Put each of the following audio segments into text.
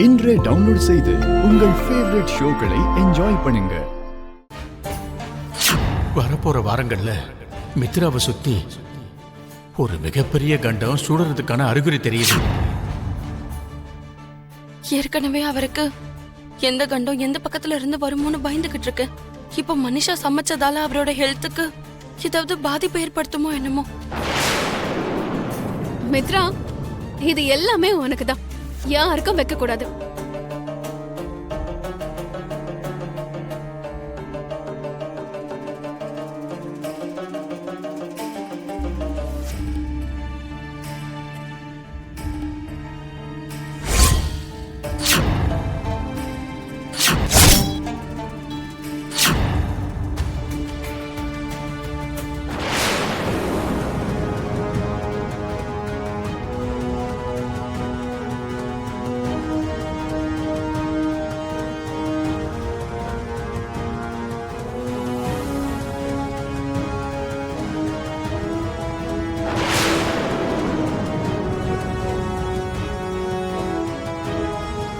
இன்றே டவுன்லோட் செய்து உங்கள் ஃபேவரட் ஷோக்களை என்ஜாய் பண்ணுங்க. வரப்போற வாரங்கள்ல மித்ராவை சுத்தி ஒரு மிகப்பெரிய கண்டம் சூடுறதுக்கான அறிகுறி தெரியுது. ஏற்கனவே அவருக்கு எந்த கண்டம் எந்த பக்கத்துல இருந்து வருமோன்னு பயந்துகிட்டு இருக்கு. இப்ப மனிஷா சமைச்சதால அவரோட ஹெல்த்துக்கு ஏதாவது பாதிப்பு ஏற்படுத்துமோ என்னமோ. மித்ரா, இது எல்லாமே உனக்கு தான், யாருக்கும் வைக்க கூடாது.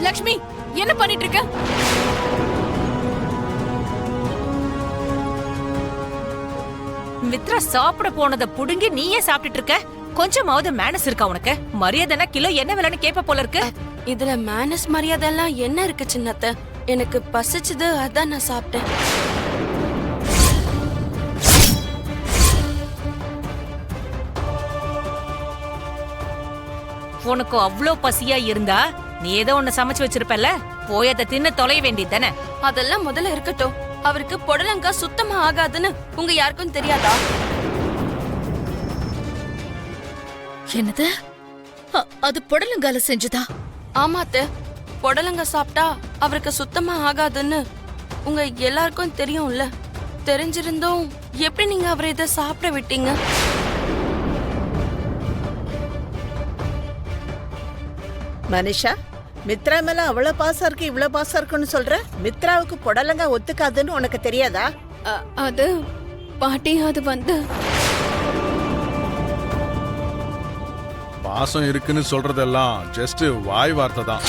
லக்ஷ்மி, என்ன பண்ணிட்டு இருக்க? மித்ரா சாப்பிட போனதை புடுங்கி நீயே சாப்பிட்டுட்டு இருக்க. கொஞ்சமாவது மேனஸ் இருக்கா உனக்கு? மரியாதைனா கிலோ என்ன விலைன்னு கேப்ப போல இருக்கு. இதுல மேனஸ் மரியாதை எல்லாம் என்ன இருக்கு சின்னத்த? எனக்கு பசிச்சுது, அதான் நான் சாப்பிட்டேன். உனக்கு அவ்ளோ பசியா இருந்தா நீ ஏதோ ஒண்ணு சமைச்சு வச்சிருப்பல, போய் அதை தின்னு தொலைய வேண்டியது தானே. அதெல்லாம் முதல்ல இருக்கட்டும். அவருக்கு புடலங்கா சுத்தமா ஆகாதுன்னு உங்க யாருக்கும் தெரியாதா? என்னது? அது புடலங்கால செஞ்சதா? ஆமாத்த, புடலங்கா சாப்பிட்டா அவருக்கு சுத்தமா ஆகாதுன்னு உங்க எல்லாருக்கும் தெரியும்ல. தெரிஞ்சிருந்தோம் எப்படி நீங்க அவரை இதை சாப்பிட விட்டீங்க? மனிஷா, மித்ரா மேல அவ்வளவு பாசம் இருக்கு, இவ்வளவு பாசம் இருக்குன்னு சொல்ற. மித்ராவுக்கு புடலங்கா ஒத்துக்காதுன்னு உனக்கு தெரியாதா? அது பாட்டி, அது வந்து பாசம் இருக்குன்னு சொல்றதெல்லாம் ஜஸ்ட் வாய் வார்த்தை தான்.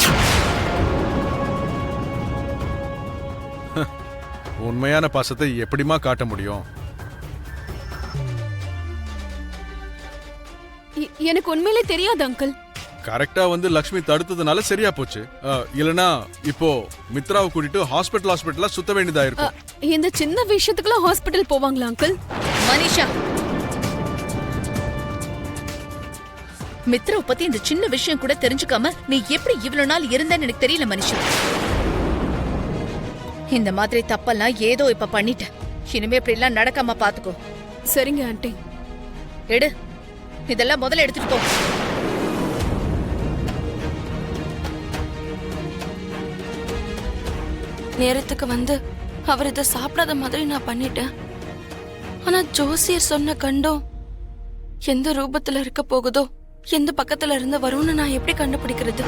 உண்மையான பாசத்தை எப்படிமா காட்ட முடியும்? எனக்கு உண்மையிலே தெரியாது அங்கிள். கரெக்டா வந்து லக்ஷ்மி தடுத்ததுனால சரியா போச்சு. இல்லனா இப்போ மித்ராவை கூட்டிட்டு ஹாஸ்பிட்டலா சுத்த வேண்டியதா இருக்கும். இந்த சின்ன விஷயத்துக்குலாம் ஹாஸ்பிட்டல் போவாங்களா அங்கிள்? மனிஷா, மித்ராவை பத்தி இந்த சின்ன விஷயம் கூட தெரிஞ்சுக்காம நீ எப்படி இவ்வளவு நாள் இருந்தன்னு எனக்கு தெரியல மனிஷா. இந்த மாதிரி தப்பெல்லாம் ஏதோ இப்ப பண்ணிட்ட. இனிமே இப்படி எல்லாம் நடக்காம பாத்துக்கோ. சரிங்க ஆண்டி. எடு, இதெல்லாம் முதல்ல எடுத்துட்டு போ. நேரத்துக்கு வந்து அவர் இதை சாப்பிடாத மாதிரி நான் பண்ணிட்டேன். ஆனா ஜோசியர் சொன்ன கண்டம் எந்த ரூபத்துல இருக்க போகுதோ, எந்த பக்கத்துல இருந்து வரும்னு நான் எப்படி கண்டுபிடிக்கிறது?